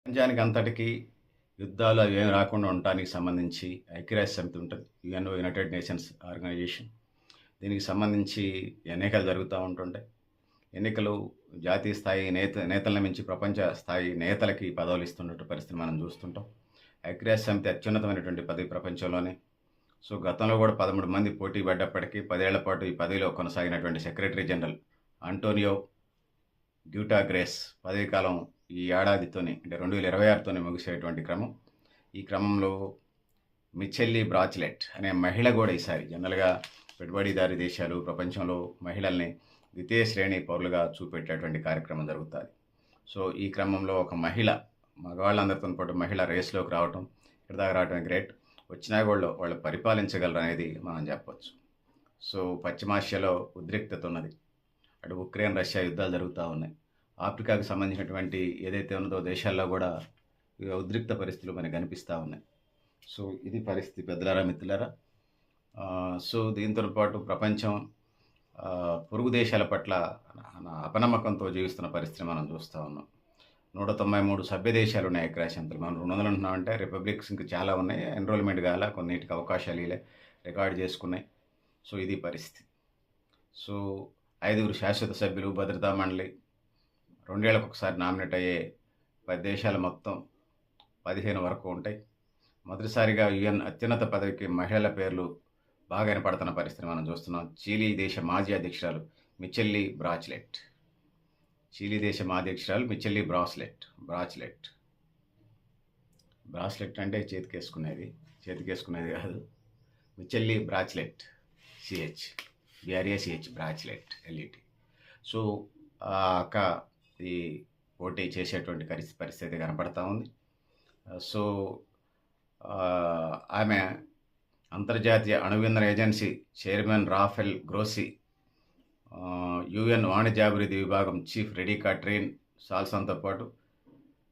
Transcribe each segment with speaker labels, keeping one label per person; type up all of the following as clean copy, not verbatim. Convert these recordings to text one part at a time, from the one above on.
Speaker 1: ప్రపంచానికి అంతటికి యుద్ధాలు అవి ఏమి రాకుండా ఉండటానికి సంబంధించి ఐక్యరాజ్య సమితి ఉంటుంది. UNO, united nations organisation. దీనికి సంబంధించి ఎన్నికలు జరుగుతూ ఉంటుంటాయి. ఎన్నికలు జాతీయ స్థాయి నేతలను మించి ప్రపంచ స్థాయి నేతలకి పదవులు ఇస్తున్నట్టు పరిస్థితి మనం చూస్తుంటాం. ఐక్యరాజ్య సమితి అత్యున్నతమైనటువంటి పదవి ప్రపంచంలోనే. సో గతంలో కూడా 13 మంది పోటీ పడ్డప్పటికీ 10 ఏళ్ల పాటు ఈ పదవిలో కొనసాగినటువంటి సెక్రటరీ జనరల్ అంటోనియో గ్యూటాగ్రేస్ పదవీ కాలం ఈ ఏడాదితోనే అంటే 2026తోనే ముగిసేటువంటి క్రమం. ఈ క్రమంలో మిచెల్లీ బ్రాచ్లెట్ అనే మహిళ కూడా ఈసారి జనరల్గా పెట్టుబడిదారీ దేశాలు ప్రపంచంలో మహిళల్ని ద్వితీయ శ్రేణి పౌరులుగా చూపెట్టేటువంటి కార్యక్రమం జరుగుతుంది. సో ఈ క్రమంలో ఒక మహిళ మగవాళ్ళందరితో పాటు మహిళ రేస్లోకి రావటం, ఇక్కడ దాకా రావటం గ్రేట్. వచ్చినా కూడా వాళ్ళు పరిపాలించగలరు అనేది మనం చెప్పవచ్చు. సో పశ్చిమాసియాలో ఉద్రిక్తత ఉన్నది. అటు ఉక్రెయిన్ రష్యా యుద్ధాలు జరుగుతూ ఉన్నాయి. ఆఫ్రికాకు సంబంధించినటువంటి ఏదైతే ఉన్నదో దేశాల్లో కూడా ఉద్రిక్త పరిస్థితులు మనకు కనిపిస్తూ ఉన్నాయి. సో ఇది పరిస్థితి పెద్దలారా మిత్రులారా. సో దీంతో పాటు ప్రపంచం పొరుగు దేశాల పట్ల అపనమ్మకంతో జీవిస్తున్న పరిస్థితిని మనం చూస్తూ ఉన్నాం. 193 సభ్య దేశాలు ఉన్నాయి ఐక్యరాజ్య సమితిలో. మనం 200 ఉంటున్నామంటే రిపబ్లిక్స్ ఇంకా చాలా ఉన్నాయి. ఎన్రోల్మెంట్ కాల కొన్నిటికి అవకాశాలు ఇలా రికార్డు చేసుకున్నాయి. సో ఇది పరిస్థితి. సో 5 శాశ్వత సభ్యులు భద్రతా మండలి 2 ఏళ్లకు ఒకసారి నామినేట్ అయ్యే 10 దేశాలు మొత్తం 15 వరకు ఉంటాయి. మొదటిసారిగా యుఎన్ అత్యున్నత పదవికి మహిళల పేర్లు బాగా వినపడుతున్న పరిస్థితిని మనం చూస్తున్నాం. చిలీ దేశ మాజీ అధ్యక్షురాలు మిచెల్లీ బ్రాచ్లెట్. చిలీ దేశ మాజీ అధ్యక్షురాలు మిచెల్లీ బ్రాస్లెట్ అంటే చేతికేసుకునేది కాదు. మిచెల్లీ బ్రాచ్లెట్, BRACH బ్రాచ్లెట్ LET. సో అక్క ఈ పోటీ చేసేటువంటి పరిస్థితి కనపడతా ఉంది. సో ఆమె అంతర్జాతీయ అణువింధన ఏజెన్సీ చైర్మన్ రాఫెల్ గ్రోసి, యుఎన్ వాణిజ్యాభివృద్ధి విభాగం చీఫ్ రెడికా ట్రైన్ సాల్సన్తో పాటు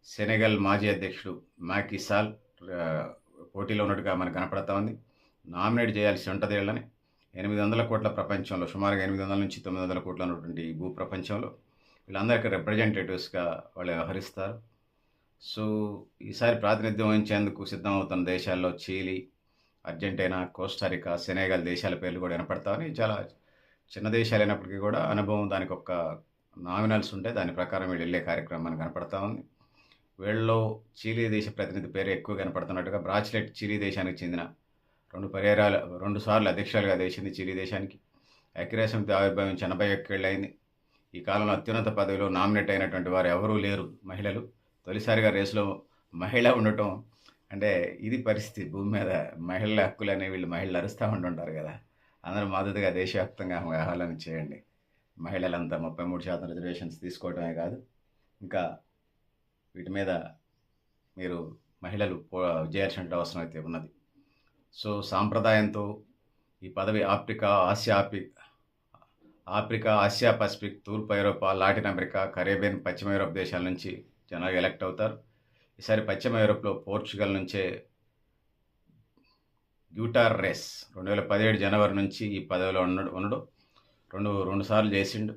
Speaker 1: సెనెగల్ మాజీ అధ్యక్షుడు మాకీ సాల్ పోటీలో ఉన్నట్టుగా మనకు కనపడతా ఉంది. నామినేట్ చేయాల్సి ఉంటుంది వీళ్ళని. 800 కోట్ల ప్రపంచంలో, సుమారుగా 800 నుంచి 900 కోట్ల ఉన్నటువంటి భూ ప్రపంచంలో వీళ్ళందరికీ రిప్రజెంటేటివ్స్గా వాళ్ళు వ్యవహరిస్తారు. సో ఈసారి ప్రాతినిధ్యం వహించేందుకు సిద్ధమవుతున్న దేశాల్లో చిలీ, అర్జెంటీనా, కోస్టారికా, సెనెగల్ దేశాల పేర్లు కూడా వినపడతామని. చాలా చిన్న దేశాలు అయినప్పటికీ కూడా అనుభవం, దానికి ఒక నామినల్స్ ఉంటే దాని ప్రకారం వీళ్ళు వెళ్ళే కార్యక్రమం మనకు కనపడతా ఉంది. వీళ్ళలో చిలీ దేశ ప్రతినిధి పేరు ఎక్కువ కనపడుతున్నట్టుగా. బ్రాచ్లెట్ చిలీ దేశానికి చెందిన 2 సార్లు అధ్యక్షులుగా చేసింది చిలీ దేశానికి. ఐక్యరాజ్య సమితి ఆవిర్భావించి 81 ఏళ్ళు అయింది. ఈ కాలంలో అత్యున్నత పదవిలో నామినేట్ అయినటువంటి వారు ఎవరూ లేరు మహిళలు. తొలిసారిగా రేసులో మహిళ ఉండటం అంటే ఇది పరిస్థితి. భూమి మీద మహిళల హక్కులు అనేవి వీళ్ళు మహిళలు అరుస్తూ ఉంటుంటారు కదా. అందరూ మద్దతుగా దేశవ్యాప్తంగా ఆహ్వానం చేయండి. మహిళలంతా 33% రిజర్వేషన్స్ తీసుకోవడమే కాదు, ఇంకా వీటి మీద మీరు మహిళలు చేయాల్సిన అవసరం అయితే ఉన్నది. సో సాంప్రదాయంతో ఈ పదవి ఆఫ్రికా, ఆసియా పసిఫిక్, తూర్పు ఐరోపా, లాటిన్ అమెరికా, కరేబియన్, పశ్చిమ యూరోప్ దేశాల నుంచి జనాలు ఎలక్ట్ అవుతారు. ఈసారి పశ్చిమ యూరోప్లో పోర్చుగల్ నుంచే గ్యూటార్రెస్ 2017 జనవరి నుంచి ఈ పదవిలో ఉండడు. రెండు సార్లు చేసిండు.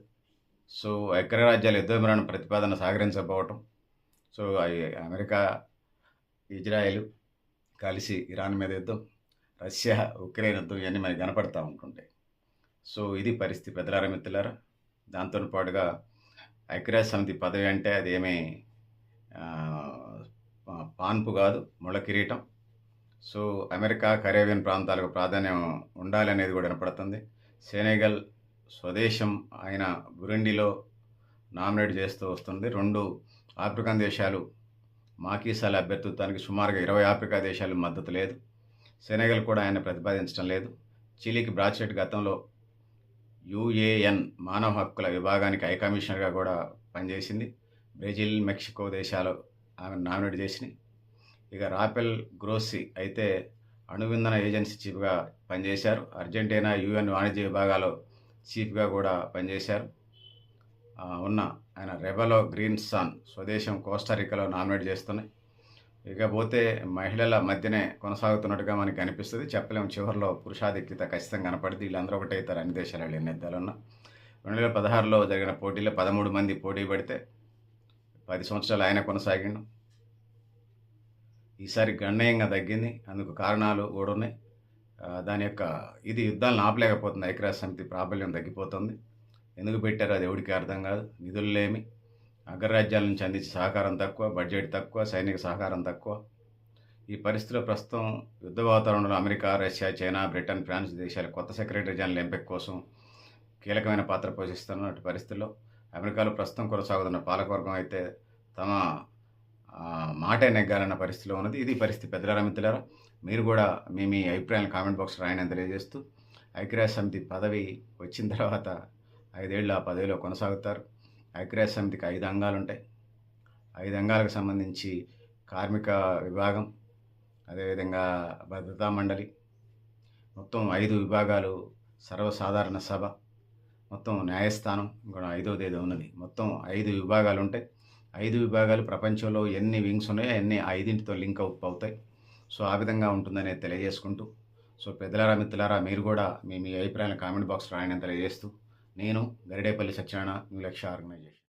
Speaker 1: సో ఐక్యరాజ్యాల యుద్ధ వివరణ ప్రతిపాదన సహకరించకపోవటం, సో అమెరికా, ఇజ్రాయెల్ కలిసి ఇరాన్ మీద యుద్ధం, రష్యా ఉక్రెయిన్ యుద్ధం, ఇవన్నీ మనకి కనపడతా ఉంటుంటాయి. సో ఇది పరిస్థితి పెద్దలారా మిత్రులారా. దాంతో పాటుగా ఐక్యరాజ్య సమితి పదవి అంటే అదేమీ పాన్పు కాదు, ముళ్ళ కిరీటం. సో అమెరికా, కరేబియన్ ప్రాంతాలకు ప్రాధాన్యం ఉండాలనేది కూడా వినపడుతుంది. సెనెగల్ స్వదేశం అయిన బురుండిలో నామినేట్ చేస్తూ వస్తుంది. 2 ఆఫ్రికన్ దేశాలు మాకీసాల అభ్యర్థిత్వానికి సుమారుగా 20 ఆఫ్రికా దేశాలు మద్దతు లేదు. సెనెగల్ కూడా ఆయన ప్రతిపాదించడం లేదు. చిలీకి బ్రాచ్లెట్ గతంలో UN మానవ హక్కుల విభాగానికి హై కమిషనర్గా కూడా పనిచేసింది. బ్రెజిల్, మెక్సికో దేశాలు ఆమె నామినేట్ చేసినాయి. ఇక రాఫెల్ గ్రోసి అయితే అణువింధన ఏజెన్సీ చీఫ్గా పనిచేశారు. అర్జెంటీనా UN వాణిజ్య విభాగాలో చీఫ్గా కూడా పనిచేశారు. ఆయన రెబెలో గ్రీన్సాన్ స్వదేశం కోస్టారికాలో నామినేట్ చేస్తున్నాయి. ఇకపోతే మహిళల మధ్యనే కొనసాగుతున్నట్టుగా మనకి అనిపిస్తుంది. చెప్పలేము, చివరిలో పురుషాధిక్యత ఖచ్చితంగా కనపడింది. వీళ్ళందరూ ఒకటే అవుతారు అన్ని దేశాలు ఎన్ని యుద్ధాలున్నా. 2016లో జరిగిన పోటీలో 13 మంది పోటీ పడితే 10 సంవత్సరాలు ఆయన కొనసాగిండు. ఈసారి గణనీయంగా తగ్గింది. అందుకు కారణాలు కూడా ఉన్నాయి. దాని యొక్క ఇది యుద్ధాలను ఆపలేకపోతుంది. ఐక్యరాజ్య సమితి ప్రాబల్యం తగ్గిపోతుంది. ఎందుకు పెట్టారో అది ఎవడికి అర్థం కాదు. నిధులు లేమి, అగ్రరాజ్యాల నుంచి అందించే సహకారం తక్కువ, బడ్జెట్ తక్కువ, సైనిక సహకారం తక్కువ. ఈ పరిస్థితిలో ప్రస్తుతం యుద్ధ వాతావరణంలో America, Russia, China, Britain, France దేశాలు కొత్త సెక్రటరీ జనరల్ ఎంపిక కోసం కీలకమైన పాత్ర పోషిస్తున్నటువంటి పరిస్థితుల్లో అమెరికాలో ప్రస్తుతం కొనసాగుతున్న పాలకవర్గం అయితే తమ మాటే నెగ్గాలన్న పరిస్థితిలో ఉన్నది. ఇది పరిస్థితి. పెద్దలారా, మిత్రులారా, మీరు కూడా మీ అభిప్రాయాలను కామెంట్ బాక్స్ రాయని తెలియజేస్తూ, ఐక్యరాజ్య సమితి పదవి వచ్చిన తర్వాత 5 ఏళ్ళు ఆ పదవిలో కొనసాగుతారు. ఐక్యరాజ్య సమితికి 5 అంగాలు ఉంటాయి. 5 అంగాలకు సంబంధించి కార్మిక విభాగం, అదేవిధంగా భద్రతా మండలి, మొత్తం 5 విభాగాలు, సర్వసాధారణ సభ, మొత్తం న్యాయస్థానం, ఇంకో 5వది ఏదో ఉన్నది. మొత్తం 5 విభాగాలు ఉంటాయి. 5 విభాగాలు ప్రపంచంలో ఎన్ని వింగ్స్ ఉన్నాయో అన్ని 5తో లింక్ అప్ అవుతాయి. సో ఆ విధంగా ఉంటుందనేది తెలియజేసుకుంటూ, సో పెద్దలారా, మిత్రులారా, మీరు కూడా మీ అభిప్రాయాలను కామెంట్ బాక్స్ రాయని తెలియజేస్తూ, నేను గరిడేపల్లి సత్యనారాయణ, న్యూ లక్ష్య ఆర్గనైజేషన్.